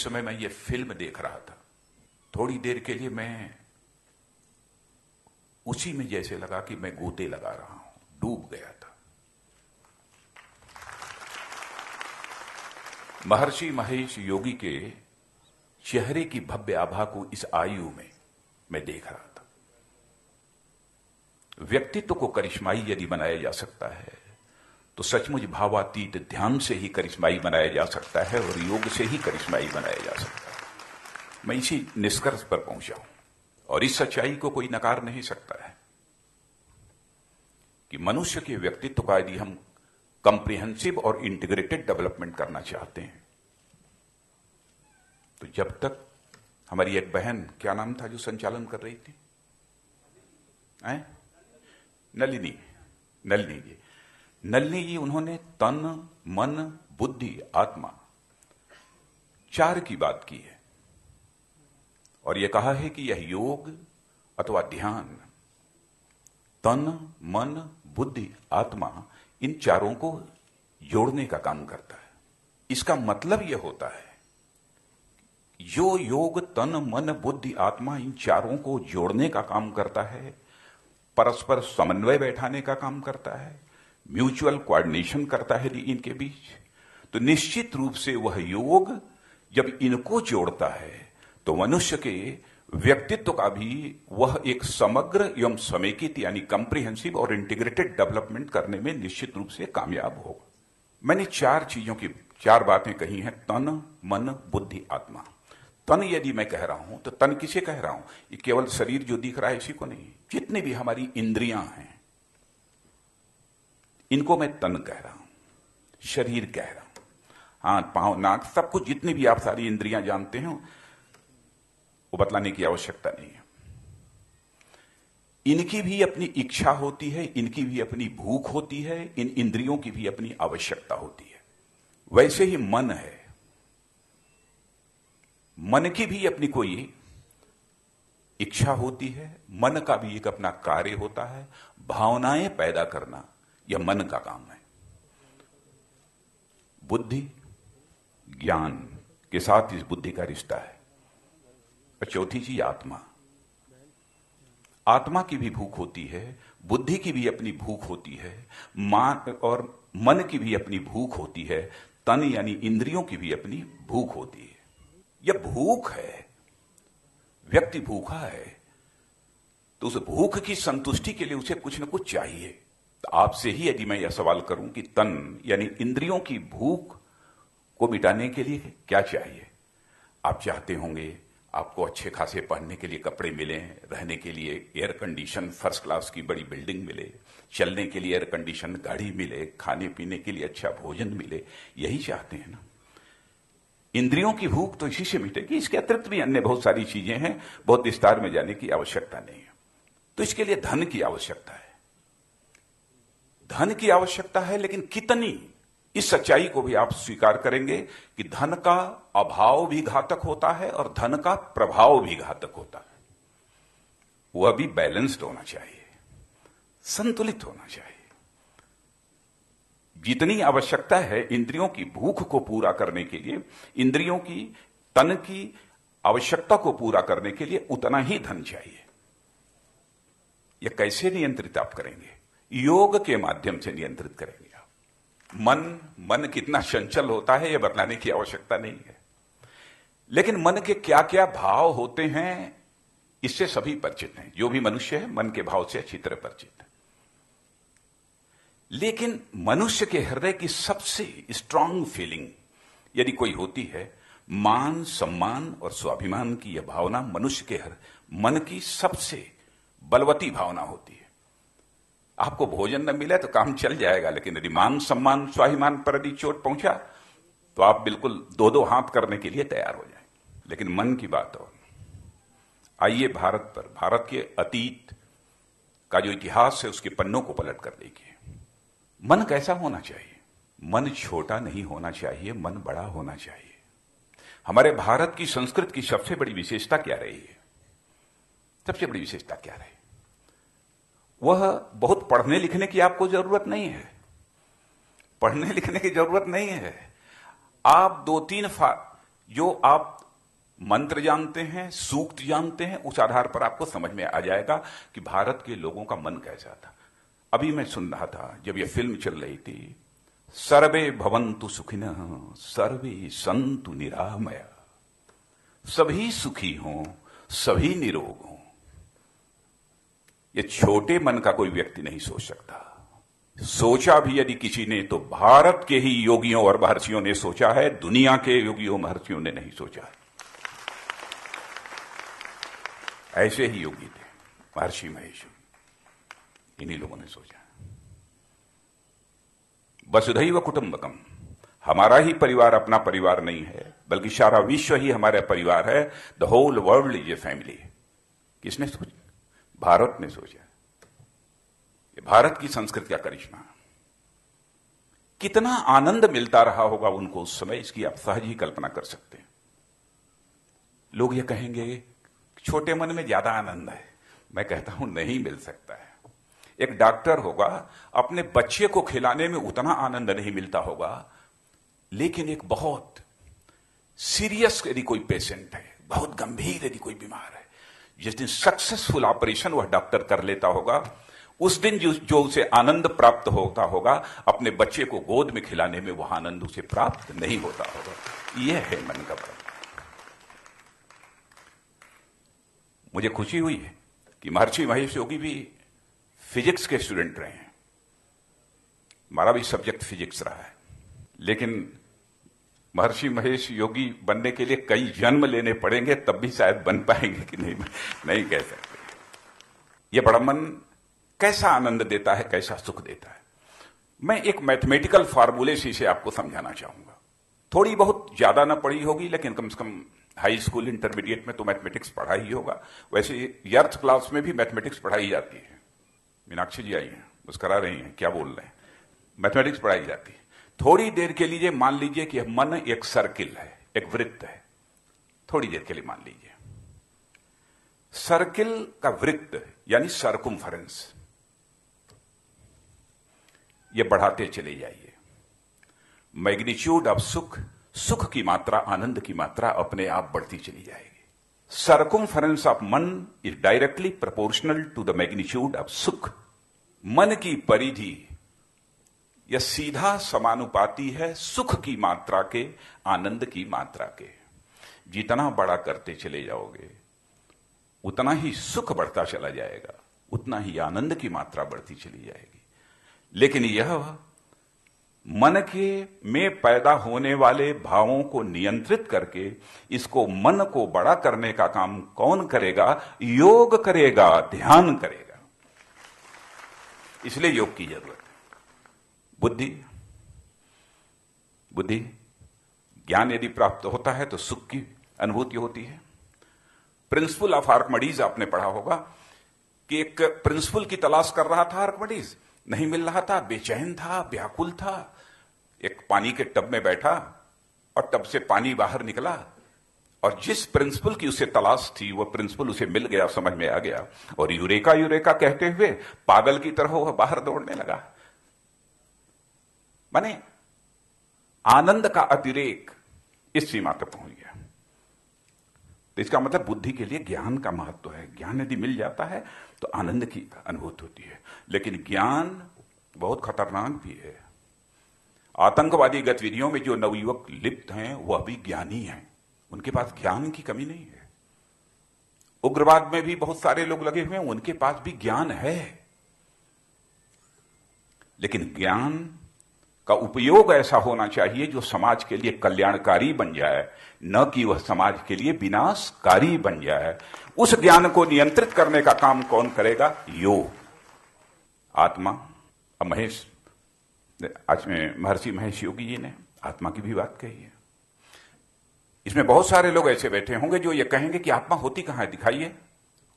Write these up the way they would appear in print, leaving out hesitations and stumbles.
जिस समय मैं ये फिल्म देख रहा था, थोड़ी देर के लिए मैं उसी में जैसे लगा कि मैं गोते लगा रहा हूं, डूब गया था। महर्षि महेश योगी के चेहरे की भव्य आभा को इस आयु में मैं देख रहा था। व्यक्तित्व को करिश्माई यदि बनाया जा सकता है तो सचमुच भावातीत ध्यान से ही करिश्माई बनाया जा सकता है और योग से ही करिश्माई बनाया जा सकता है। मैं इसी निष्कर्ष पर पहुंचा हूं और इस सच्चाई को कोई नकार नहीं सकता है कि मनुष्य के व्यक्तित्व का यदि हम कॉम्प्रिहेंसिव और इंटीग्रेटेड डेवलपमेंट करना चाहते हैं तो जब तक हमारी एक बहन, क्या नाम था जो संचालन कर रही थी, नलिनी जी, उन्होंने तन, मन, बुद्धि, आत्मा 4 की बात की है और यह कहा है कि यह योग अथवा ध्यान तन, मन, बुद्धि, आत्मा इन चारों को जोड़ने का काम करता है। इसका मतलब यह होता है जो योग तन, मन, बुद्धि, आत्मा इन चारों को जोड़ने का काम करता है, परस्पर समन्वय बैठाने का काम करता है, म्यूचुअल कोऑर्डिनेशन करता है इनके बीच, तो निश्चित रूप से वह योग जब इनको जोड़ता है तो मनुष्य के व्यक्तित्व का भी वह एक समग्र एवं समेकित यानी कॉम्प्रिहेंसिव और इंटीग्रेटेड डेवलपमेंट करने में निश्चित रूप से कामयाब होगा। मैंने 4 चीजों की 4 बातें कही हैं, तन, मन, बुद्धि, आत्मा। तन यदि मैं कह रहा हूं तो तन किसे कह रहा हूं? ये केवल शरीर जो दिख रहा है इसी को नहीं, जितनी भी हमारी इंद्रियां हैं इनको मैं तन कह रहा हूं, शरीर कह रहा हूं। हाथ, पांव, नाक, सब कुछ जितनी भी आप सारी इंद्रियां जानते हैं वो बतलाने की आवश्यकता नहीं है। इनकी भी अपनी इच्छा होती है, इनकी भी अपनी भूख होती है, इन इंद्रियों की भी अपनी आवश्यकता होती है। वैसे ही मन है, मन की भी अपनी कोई इच्छा होती है, मन का भी एक अपना कार्य होता है। भावनाएं पैदा करना यह मन का काम है। बुद्धि, ज्ञान के साथ इस बुद्धि का रिश्ता है। और चौथी चीज आत्मा। आत्मा की भी भूख होती है, बुद्धि की भी अपनी भूख होती है, और मन की भी अपनी भूख होती है, तन यानी इंद्रियों की भी अपनी भूख होती है। यह भूख है, व्यक्ति भूखा है तो उस भूख की संतुष्टि के लिए उसे कुछ न कुछ चाहिए। तो आपसे ही यदि मैं यह सवाल करूं कि तन यानी इंद्रियों की भूख को मिटाने के लिए क्या चाहिए? आप चाहते होंगे आपको अच्छे खासे पहनने के लिए कपड़े मिले, रहने के लिए एयर कंडीशन फर्स्ट क्लास की बड़ी बिल्डिंग मिले, चलने के लिए एयर कंडीशन गाड़ी मिले, खाने पीने के लिए अच्छा भोजन मिले, यही चाहते हैं ना। इंद्रियों की भूख तो इसी से मिटेगी। इसके अतिरिक्त भी अन्य बहुत सारी चीजें हैं, बहुत विस्तार में जाने की आवश्यकता नहीं है। तो इसके लिए धन की आवश्यकता है, धन की आवश्यकता है, लेकिन कितनी? इस सच्चाई को भी आप स्वीकार करेंगे कि धन का अभाव भी घातक होता है और धन का प्रभाव भी घातक होता है। वह भी बैलेंस्ड होना चाहिए, संतुलित होना चाहिए। जितनी आवश्यकता है इंद्रियों की भूख को पूरा करने के लिए, इंद्रियों की तन की आवश्यकता को पूरा करने के लिए उतना ही धन चाहिए। यह कैसे नियंत्रित आप करेंगे? योग के माध्यम से नियंत्रित करेंगे आप। मन कितना चंचल होता है यह बतलाने की आवश्यकता नहीं है, लेकिन मन के क्या क्या भाव होते हैं इससे सभी परिचित हैं। जो भी मनुष्य है मन के भाव से अच्छी तरह परिचित है। लेकिन मनुष्य के हृदय की सबसे स्ट्रांग फीलिंग यदि कोई होती है, मान, सम्मान और स्वाभिमान की यह भावना मनुष्य के मन की सबसे बलवती भावना होती है। आपको भोजन न मिले तो काम चल जाएगा, लेकिन यदि मान, सम्मान, स्वाभिमान पर यदि चोट पहुंचा तो आप बिल्कुल 2-2 हाथ करने के लिए तैयार हो जाएं। लेकिन मन की बात हो। आइए भारत के अतीत का जो इतिहास है उसके पन्नों को पलट कर देखिए। मन कैसा होना चाहिए? मन छोटा नहीं होना चाहिए, मन बड़ा होना चाहिए। हमारे भारत की संस्कृति की सबसे बड़ी विशेषता क्या रही है? सबसे बड़ी विशेषता क्या रही? वह बहुत पढ़ने लिखने की आपको जरूरत नहीं है, पढ़ने लिखने की जरूरत नहीं है। आप 2-3 जो आप मंत्र जानते हैं, सूक्त जानते हैं, उस आधार पर आपको समझ में आ जाएगा कि भारत के लोगों का मन कैसा था। अभी मैं सुन रहा था जब यह फिल्म चल रही थी, सर्वे भवन्तु सुखिनः सर्वे सन्तु निरामया, सभी सुखी हों, सभी निरोग हों। ये छोटे मन का कोई व्यक्ति नहीं सोच सकता। सोचा भी यदि किसी ने तो भारत के ही योगियों और महर्षियों ने सोचा है, दुनिया के योगियों महर्षियों ने नहीं सोचा है। ऐसे ही योगी थे महर्षि महेश, इन्हीं लोगों ने सोचा। वसुधैव कुटुंबकम, हमारा ही परिवार अपना परिवार नहीं है, बल्कि सारा विश्व ही हमारा परिवार है। The whole world is a family. किसने सोचा? भारत ने सोचा। ये भारत की संस्कृति का करिश्मा। कितना आनंद मिलता रहा होगा उनको उस समय, इसकी आप सहज ही कल्पना कर सकते हैं। लोग ये कहेंगे छोटे मन में ज्यादा आनंद है। मैं कहता हूं नहीं मिल सकता है। एक डॉक्टर होगा, अपने बच्चे को खिलाने में उतना आनंद नहीं मिलता होगा, लेकिन एक बहुत सीरियस यदि कोई पेशेंट है, बहुत गंभीर यदि कोई बीमार है, जिस दिन सक्सेसफुल ऑपरेशन वह डॉक्टर कर लेता होगा, उस दिन जो उसे आनंद प्राप्त होता होगा, अपने बच्चे को गोद में खिलाने में वह आनंद उसे प्राप्त नहीं होता होगा। यह है मन का प्रश्न। मुझे खुशी हुई है कि महर्षि महेश योगी भी फिजिक्स के स्टूडेंट रहे हैं। हमारा भी सब्जेक्ट फिजिक्स रहा है, लेकिन महर्षि महेश योगी बनने के लिए कई जन्म लेने पड़ेंगे, तब भी शायद बन पाएंगे कि नहीं कह सकते। यह बड़ा मन कैसा आनंद देता है, कैसा सुख देता है। मैं एक मैथमेटिकल फार्मूले से इसे आपको समझाना चाहूंगा। थोड़ी बहुत ज्यादा ना पढ़ी होगी, लेकिन कम से कम हाई स्कूल इंटरमीडिएट में तो मैथमेटिक्स पढ़ा ही होगा। वैसे यर्थ क्लास में भी मैथमेटिक्स पढ़ाई जाती है। मीनाक्षी जी आई हैं, मुस्करा रही हैं, क्या बोल रहे हैं? मैथमेटिक्स पढ़ाई जाती है। थोड़ी देर के लिए मान लीजिए कि मन एक सर्किल है, एक वृत्त है। थोड़ी देर के लिए मान लीजिए सर्किल का वृत्त यानी सर्कुम्फरेंस, ये बढ़ाते चले जाइए। मैग्नीट्यूड ऑफ सुख, सुख की मात्रा, आनंद की मात्रा अपने आप बढ़ती चली जाएगी। सर्कुम्फरेंस ऑफ मन is directly proportional to the magnitude of सुख। मन की परिधि यह सीधा समानुपाती है सुख की मात्रा के, आनंद की मात्रा के। जितना बड़ा करते चले जाओगे उतना ही सुख बढ़ता चला जाएगा, उतना ही आनंद की मात्रा बढ़ती चली जाएगी। लेकिन यह मन के में पैदा होने वाले भावों को नियंत्रित करके इसको, मन को बड़ा करने का काम कौन करेगा? योग करेगा, ध्यान करेगा। इसलिए योग की जरूरत है। बुद्धि ज्ञान यदि प्राप्त होता है तो सुख की अनुभूति होती है। प्रिंसिपल ऑफ आर्किमिडीज आपने पढ़ा होगा कि एक प्रिंसिपल की तलाश कर रहा था आर्किमिडीज, नहीं मिल रहा था, बेचैन था, व्याकुल था। एक पानी के टब में बैठा और टब से पानी बाहर निकला, और जिस प्रिंसिपल की उसे तलाश थी वह प्रिंसिपल उसे मिल गया, समझ में आ गया, और यूरेका यूरेका कहते हुए पागल की तरह वह बाहर दौड़ने लगा। माने आनंद का अतिरेक इस सीमा तक पहुंच गया। तो इसका मतलब बुद्धि के लिए ज्ञान का महत्व है। ज्ञान यदि मिल जाता है तो आनंद की अनुभूति होती है। लेकिन ज्ञान बहुत खतरनाक भी है। आतंकवादी गतिविधियों में जो नवयुवक लिप्त हैं वह भी ज्ञानी हैं, उनके पास ज्ञान की कमी नहीं है। उग्रवाद में भी बहुत सारे लोग लगे हुए हैं, उनके पास भी ज्ञान है। लेकिन ज्ञान का उपयोग ऐसा होना चाहिए जो समाज के लिए कल्याणकारी बन जाए, न कि वह समाज के लिए विनाशकारी बन जाए। उस ज्ञान को नियंत्रित करने का काम कौन करेगा? योग, आत्मा। अब आज में महर्षि महेश योगी जी ने आत्मा की भी बात कही है। इसमें बहुत सारे लोग ऐसे बैठे होंगे जो ये कहेंगे कि आत्मा होती कहां है, दिखाइए।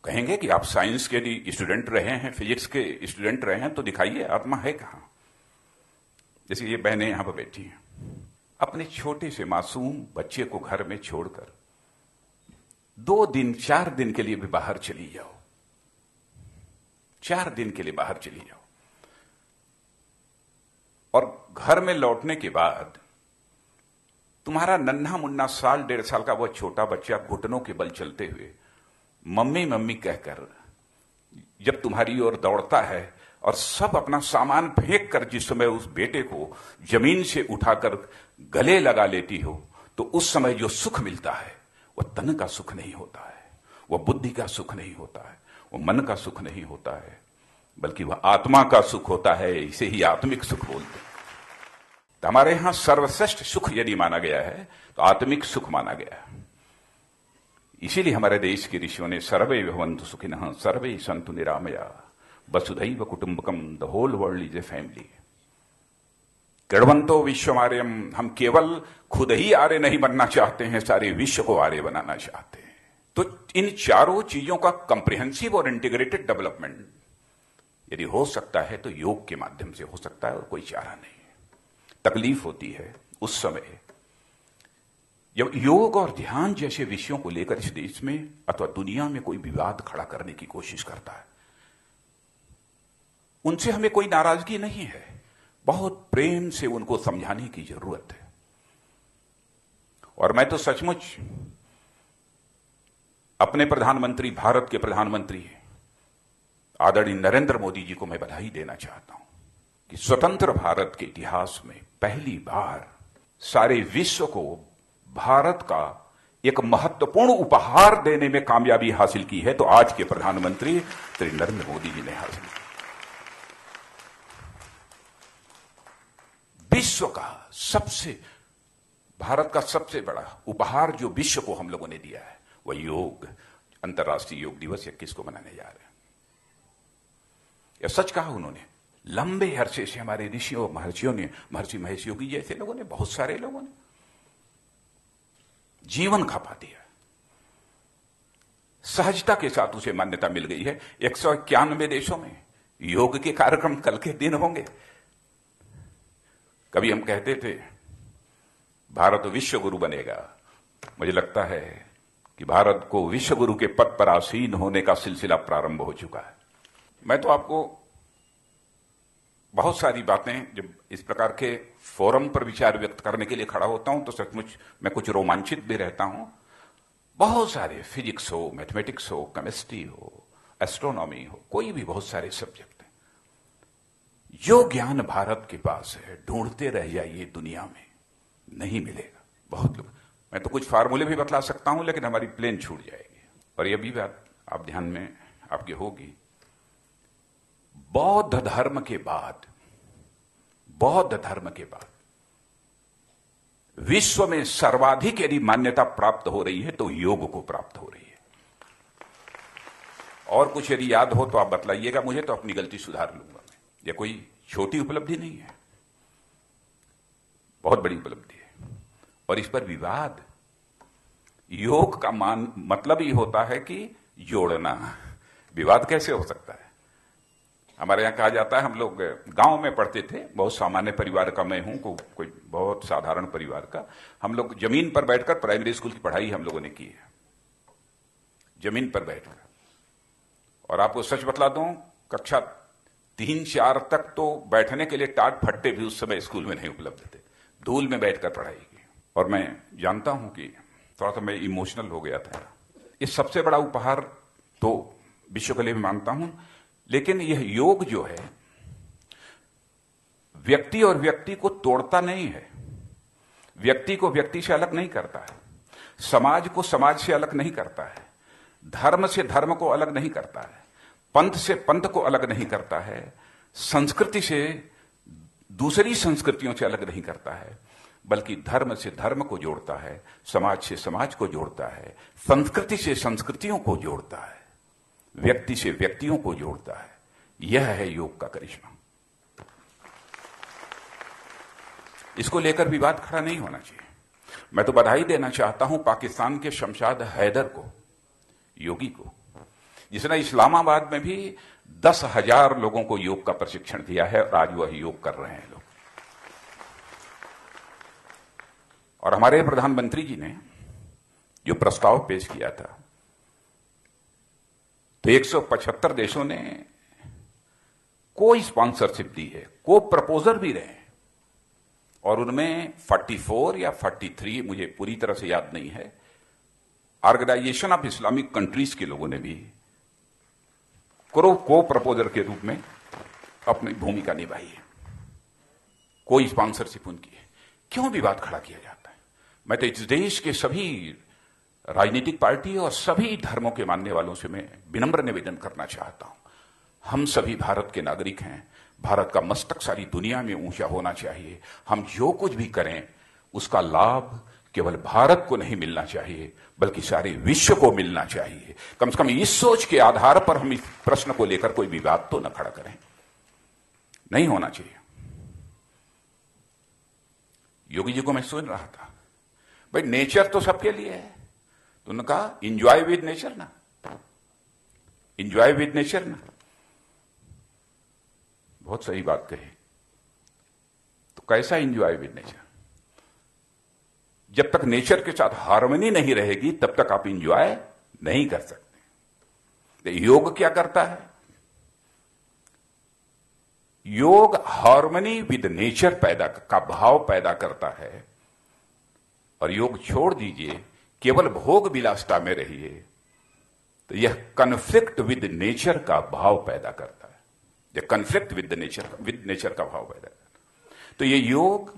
कहेंगे कि आप साइंस के यदि स्टूडेंट रहे हैं, फिजिक्स के स्टूडेंट रहे हैं, तो दिखाइए आत्मा है कहां। जैसे ये बहनें यहां पर बैठी हैं, अपने छोटे से मासूम बच्चे को घर में छोड़कर 2 दिन 4 दिन के लिए भी बाहर चली जाओ, 4 दिन के लिए बाहर चली जाओ, और घर में लौटने के बाद तुम्हारा नन्हा मुन्ना साल 1.5 साल का वो छोटा बच्चा घुटनों के बल चलते हुए मम्मी मम्मी कहकर जब तुम्हारी ओर दौड़ता है और सब अपना सामान फेंक कर जिस समय उस बेटे को जमीन से उठाकर गले लगा लेती हो, तो उस समय जो सुख मिलता है वह तन का सुख नहीं होता है, वह बुद्धि का सुख नहीं होता है, वह मन का सुख नहीं होता है, बल्कि वह आत्मा का सुख होता है। इसे ही आत्मिक सुख बोलते हैं। तो हमारे यहां सर्वश्रेष्ठ सुख यदि माना गया है तो आत्मिक सुख माना गया है। इसीलिए हमारे देश के ऋषियों ने सर्वे भवन्तु सुखिनः सर्वे सन्तु निरामया वसुधैव कुटुंबकम, the whole world is a family. कृण्वन्तो विश्वमार्यम, हम केवल खुद ही आर्य नहीं बनना चाहते हैं, सारे विश्व को आर्य बनाना चाहते हैं। तो इन चारों चीजों का कंप्रिहेंसिव और इंटीग्रेटेड डेवलपमेंट यदि हो सकता है तो योग के माध्यम से हो सकता है, और कोई चारा नहीं। तकलीफ होती है उस समय जब योग और ध्यान जैसे विषयों को लेकर इस देश में अथवा दुनिया में कोई विवाद खड़ा करने की कोशिश करता है। उनसे हमें कोई नाराजगी नहीं है, बहुत प्रेम से उनको समझाने की जरूरत है। और मैं तो सचमुच अपने प्रधानमंत्री, भारत के प्रधानमंत्री आदरणीय नरेंद्र मोदी जी को मैं बधाई देना चाहता हूं कि स्वतंत्र भारत के इतिहास में पहली बार सारे विश्व को भारत का एक महत्वपूर्ण उपहार देने में कामयाबी हासिल की है, तो आज के प्रधानमंत्री श्री नरेंद्र मोदी जी ने हासिल की। विश्व का भारत का सबसे बड़ा उपहार जो विश्व को हम लोगों ने दिया है वह योग, अंतर्राष्ट्रीय योग दिवस 21 को मनाने जा रहे हैं। यह सच कहा उन्होंने। लंबे अरसे से हमारे ऋषियों महर्षियों ने, महर्षि महेश योगी जैसे लोगों ने, बहुत सारे लोगों ने जीवन खपा दिया, सहजता के साथ उसे मान्यता मिल गई है। 191 देशों में योग के कार्यक्रम कल के दिन होंगे। कभी हम कहते थे भारत विश्व गुरु बनेगा, मुझे लगता है कि भारत को विश्व गुरु के पद पर आसीन होने का सिलसिला प्रारंभ हो चुका है। मैं तो आपको बहुत सारी बातें, जब इस प्रकार के फोरम पर विचार व्यक्त करने के लिए खड़ा होता हूं तो सचमुच मैं कुछ रोमांचित भी रहता हूं। बहुत सारे, फिजिक्स हो, मैथमेटिक्स हो, केमिस्ट्री हो, एस्ट्रोनॉमी हो, कोई भी बहुत सारे सब्जेक्ट हैं। जो ज्ञान भारत के पास है ढूंढते रह जाइए, दुनिया में नहीं मिलेगा। बहुत लोग, मैं तो कुछ फार्मूले भी बतला सकता हूं लेकिन हमारी प्लेन छूट जाएगी। और यह भी बात आप ध्यान में आपके होगी, बौद्ध धर्म के बाद विश्व में सर्वाधिक यदि मान्यता प्राप्त हो रही है तो योग को प्राप्त हो रही है। और कुछ यदि याद हो तो आप बतलाइएगा मुझे, तो अपनी गलती सुधार लूंगा मैं। यह कोई छोटी उपलब्धि नहीं है, बहुत बड़ी उपलब्धि है। और इस पर विवाद, योग का मतलब ही होता है कि जोड़ना। विवाद कैसे हो सकता है? हमारे यहां कहा जाता है, हम लोग गांव में पढ़ते थे, बहुत सामान्य परिवार का मैं हूं, कोई बहुत साधारण परिवार का। हम लोग जमीन पर बैठकर प्राइमरी स्कूल की पढ़ाई हम लोगों ने की है, जमीन पर बैठकर। और आपको सच बतला दूं, कक्षा 3-4 तक तो बैठने के लिए टाट फट्टे भी उस समय स्कूल में नहीं उपलब्ध थे, धूल में बैठकर पढ़ाई की। और मैं जानता हूं कि थोड़ा सा मैं इमोशनल हो गया था। इस सबसे बड़ा उपहार तो विश्व के लिए भी मानता हूं, लेकिन यह योग जो है व्यक्ति और व्यक्ति को तोड़ता नहीं है, व्यक्ति को व्यक्ति से अलग नहीं करता है, समाज को समाज से अलग नहीं करता है, धर्म से धर्म को अलग नहीं करता है, पंथ से पंथ को अलग नहीं करता है, संस्कृति से दूसरी संस्कृतियों से अलग नहीं करता है, बल्कि धर्म से धर्म को जोड़ता है, समाज से समाज को जोड़ता है, संस्कृति से संस्कृतियों को जोड़ता है, व्यक्ति से व्यक्तियों को जोड़ता है। यह है योग का करिश्मा। इसको लेकर विवाद खड़ा नहीं होना चाहिए। मैं तो बधाई देना चाहता हूं पाकिस्तान के शमशाद हैदर को, योगी को, जिसने इस्लामाबाद में भी 10,000 लोगों को योग का प्रशिक्षण दिया है और आज वह योग कर रहे हैं लोग। और हमारे प्रधानमंत्री जी ने जो प्रस्ताव पेश किया था, तो 175 देशों ने को स्पॉन्सरशिप दी है, को प्रपोजर भी रहे, और उनमें 44 या 43, मुझे पूरी तरह से याद नहीं है, ऑर्गेनाइजेशन ऑफ इस्लामिक कंट्रीज के लोगों ने भी को प्रपोजर के रूप में अपनी भूमिका निभाई है, कोई स्पॉन्सरशिप उनकी है। क्यों विवाद खड़ा किया जाता है? मैं तो इस देश के सभी राजनीतिक पार्टी और सभी धर्मों के मानने वालों से मैं विनम्र निवेदन करना चाहता हूं, हम सभी भारत के नागरिक हैं। भारत का मस्तक सारी दुनिया में ऊंचा होना चाहिए। हम जो कुछ भी करें उसका लाभ केवल भारत को नहीं मिलना चाहिए, बल्कि सारे विश्व को मिलना चाहिए। कम से कम इस सोच के आधार पर हम इस प्रश्न को लेकर कोई विवाद तो न खड़ा करें, नहीं होना चाहिए। योगी जी को मैं सुन रहा था, भाई नेचर तो सबके लिए है, तो उन्होंने कहा इंजॉय विद नेचर ना, इंजॉय विद नेचर ना। बहुत सही बात कही। तो कैसा इंजॉय विद नेचर? जब तक नेचर के साथ हार्मनी नहीं रहेगी तब तक आप इंजॉय नहीं कर सकते। योग क्या करता है? योग हार्मनी विद नेचर का भाव पैदा करता है। और योग छोड़ दीजिए, केवल भोग विलासिता में रहिए, तो यह कन्फ्लिक्ट विद नेचर का भाव पैदा करता है। यह कन्फ्लिक्ट विद नेचर का भाव पैदा करता है। तो यह योग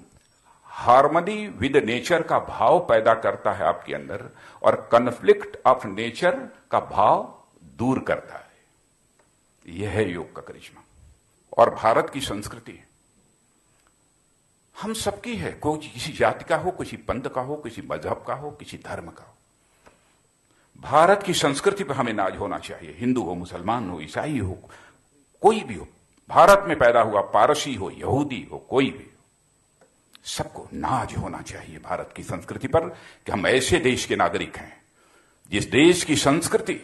हार्मनी विद नेचर का भाव पैदा करता है आपके अंदर, और कन्फ्लिक्ट ऑफ नेचर का भाव दूर करता है। यह है योग का करिश्मा। और भारत की संस्कृति हम सबकी है, कोई किसी जाति का हो, किसी पंथ का हो, किसी मजहब का हो, किसी धर्म का हो। भारत की संस्कृति पर हमें नाज होना चाहिए। हिंदू हो, मुसलमान हो, ईसाई हो, कोई भी हो, भारत में पैदा हुआ, पारसी हो, यहूदी हो, कोई भी, सबको नाज होना चाहिए भारत की संस्कृति पर कि हम ऐसे देश के नागरिक हैं जिस देश की संस्कृति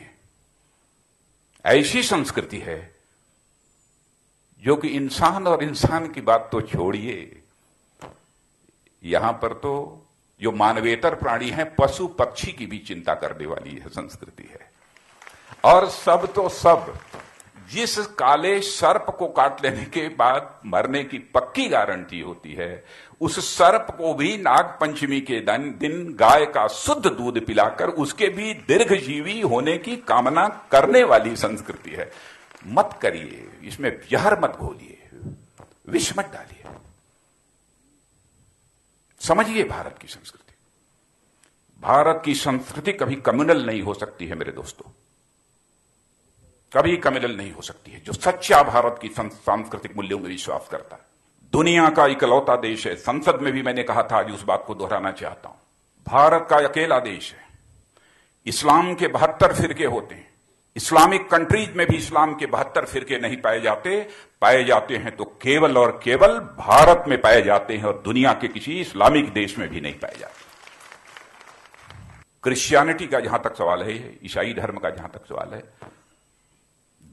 ऐसी संस्कृति है जो कि इंसान और इंसान की बात तो छोड़िए, यहां पर तो जो मानवेतर प्राणी हैं, पशु पक्षी की भी चिंता करने वाली है संस्कृति है। और सब तो सब, जिस काले सर्प को काट लेने के बाद मरने की पक्की गारंटी होती है, उस सर्प को भी नाग पंचमी के दिन गाय का शुद्ध दूध पिलाकर उसके भी दीर्घजीवी होने की कामना करने वाली संस्कृति है। मत करिए, इसमें जहर मत घोलिए, विष मत डालिए। समझिए भारत की संस्कृति। भारत की संस्कृति कभी कम्युनल नहीं हो सकती है मेरे दोस्तों, कभी कम्युनल नहीं हो सकती है। जो सच्चा भारत की सांस्कृतिक मूल्यों में विश्वास करता है, दुनिया का इकलौता देश है। संसद में भी मैंने कहा था, आज उस बात को दोहराना चाहता हूं। भारत का अकेला देश है। इस्लाम के 72 फिरके होते हैं। इस्लामिक कंट्रीज में भी इस्लाम के 72 फिरके नहीं पाए जाते हैं तो केवल और केवल भारत में पाए जाते हैं, और दुनिया के किसी इस्लामिक देश में भी नहीं पाए जाते। क्रिश्चियनिटी का जहां तक सवाल है, ईसाई धर्म का जहां तक सवाल है,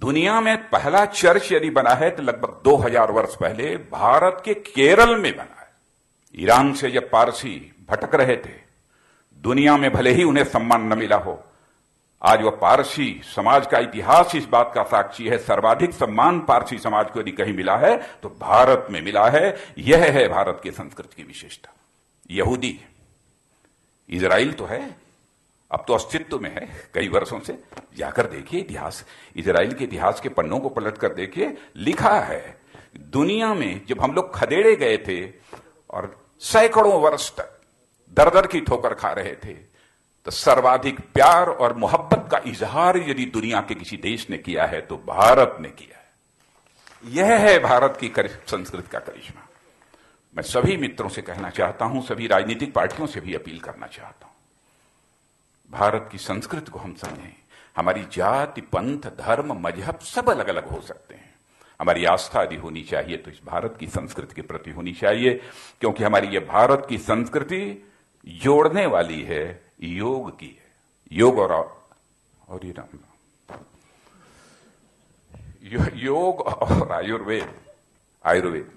दुनिया में पहला चर्च यदि बना है तो लगभग 2000 वर्ष पहले भारत के केरल में बना है। ईरान से जब पारसी भटक रहे थे, दुनिया में भले ही उन्हें सम्मान न मिला हो, आज वह पारसी समाज का इतिहास इस बात का साक्षी है, सर्वाधिक सम्मान पारसी समाज को यदि कहीं मिला है तो भारत में मिला है। यह है भारत की संस्कृति की विशेषता। यहूदी, इजराइल तो है, अब तो अस्तित्व में है कई वर्षों से। जाकर देखिए इतिहास, इजराइल के इतिहास के पन्नों को पलट कर देखिए, लिखा है दुनिया में जब हम लोग खदेड़े गए थे और सैकड़ों वर्ष तक दर दर की ठोकर खा रहे थे, तो सर्वाधिक प्यार और मोहब्बत का इजहार यदि दुनिया के किसी देश ने किया है तो भारत ने किया है। यह है भारत की संस्कृति का करिश्मा। मैं सभी मित्रों से कहना चाहता हूं, सभी राजनीतिक पार्टियों से भी अपील करना चाहता हूं, भारत की संस्कृति को हम समझें। हमारी जाति, पंथ, धर्म, मजहब सब अलग अलग हो सकते हैं, हमारी आस्था यदि होनी चाहिए तो इस भारत की संस्कृति के प्रति होनी चाहिए, क्योंकि हमारी ये भारत की संस्कृति जोड़ने वाली है, योग की है। योग और योग और आयुर्वेद।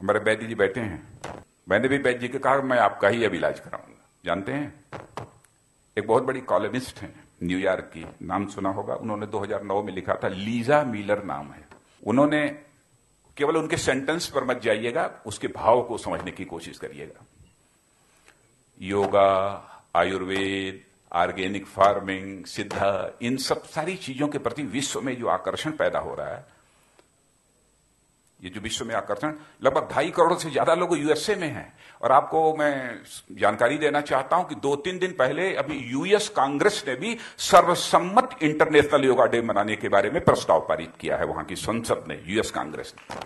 हमारे वैद्य जी बैठे हैं, मैंने भी वैद्य जी को कहा मैं आपका ही अब इलाज कराऊंगा। जानते हैं, एक बहुत बड़ी कॉलमिस्ट हैं न्यूयॉर्क की, नाम सुना होगा, उन्होंने 2009 में लिखा था, लीजा मीलर नाम है। उन्होंने केवल उनके सेंटेंस पर मत जाइएगा, उसके भाव को समझने की कोशिश करिएगा। योगा, आयुर्वेद, ऑर्गेनिक फार्मिंग, सिद्धा, इन सब सारी चीजों के प्रति विश्व में जो आकर्षण पैदा हो रहा है, ये जो विश्व में आकर्षण, लगभग 2.5 करोड़ से ज्यादा लोग यूएसए में हैं। और आपको मैं जानकारी देना चाहता हूं कि 2-3 दिन पहले अभी यूएस कांग्रेस ने भी सर्वसम्मत इंटरनेशनल योगा डे मनाने के बारे में प्रस्ताव पारित किया है, वहां की संसद ने, यूएस कांग्रेस ने।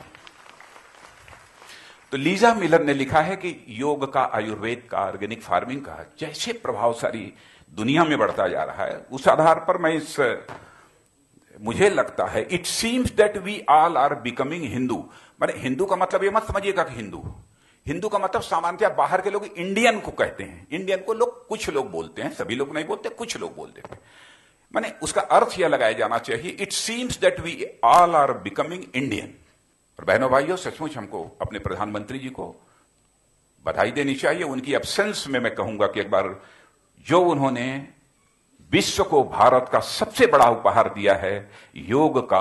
तो लीजा मिलर ने लिखा है कि योग का, आयुर्वेद का, ऑर्गेनिक फार्मिंग का जैसे प्रभाव सारी दुनिया में बढ़ता जा रहा है, उस आधार पर मुझे लगता है it seems that we all are becoming Hindu. माने हिंदू का मतलब ये मत समझिएगा कि हिंदू का मतलब सामान्यतः बाहर के लोग इंडियन को कहते हैं। इंडियन को कुछ लोग बोलते हैं, सभी लोग नहीं बोलते, कुछ लोग बोलते हैं। माने उसका अर्थ यह लगाया जाना चाहिए, it seems that we all are becoming Indian. और बहनों भाइयों, सचमुच हमको अपने प्रधानमंत्री जी को बधाई देनी चाहिए। उनकी एब्सेंस में मैं कहूंगा कि एक बार जो उन्होंने विश्व को भारत का सबसे बड़ा उपहार दिया है, योग का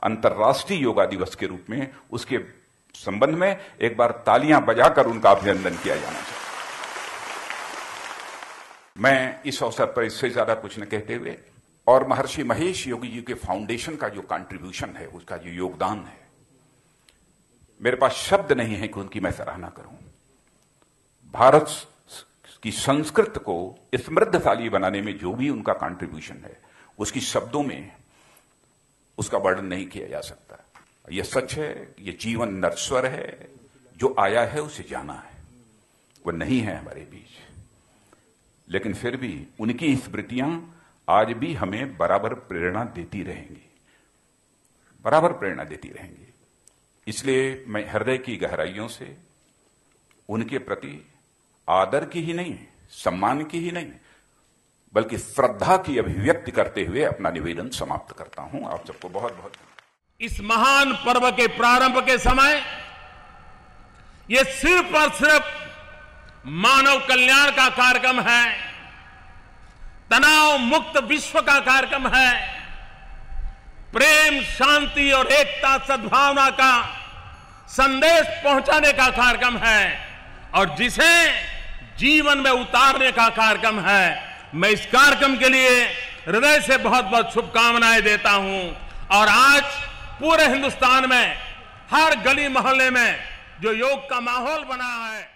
अंतर्राष्ट्रीय योगा दिवस के रूप में, उसके संबंध में एक बार तालियां बजाकर उनका अभिनंदन किया जाना चाहिए। मैं इस अवसर पर इससे ज्यादा कुछ न कहते हुए, और महर्षि महेश योगी जी के फाउंडेशन का जो कंट्रीब्यूशन है, उसका जो योगदान है, मेरे पास शब्द नहीं है कि उनकी मैं सराहना करूं। भारत की संस्कृत को समृद्धशाली बनाने में जो भी उनका कंट्रीब्यूशन है, उसकी शब्दों में उसका वर्णन नहीं किया जा सकता। यह सच है, यह जीवन नश्वर है, जो आया है उसे जाना है, वह नहीं है हमारे बीच। लेकिन फिर भी उनकी स्मृतियां आज भी हमें बराबर प्रेरणा देती रहेंगी, बराबर प्रेरणा देती रहेंगी। इसलिए मैं हृदय की गहराइयों से उनके प्रति आदर की ही नहीं, सम्मान की ही नहीं, बल्कि श्रद्धा की अभिव्यक्ति करते हुए अपना निवेदन समाप्त करता हूं। आप सबको बहुत बहुत इस महान पर्व के प्रारंभ के समय ये सिर्फ और सिर्फ मानव कल्याण का कार्यक्रम है, तनाव मुक्त विश्व का कार्यक्रम है, प्रेम, शांति और एकता, सद्भावना का संदेश पहुंचाने का कार्यक्रम है, और जिसे जीवन में उतारने का कार्यक्रम है। मैं इस कार्यक्रम के लिए हृदय से बहुत बहुत शुभकामनाएं देता हूं। और आज पूरे हिंदुस्तान में हर गली मोहल्ले में जो योग का माहौल बना है,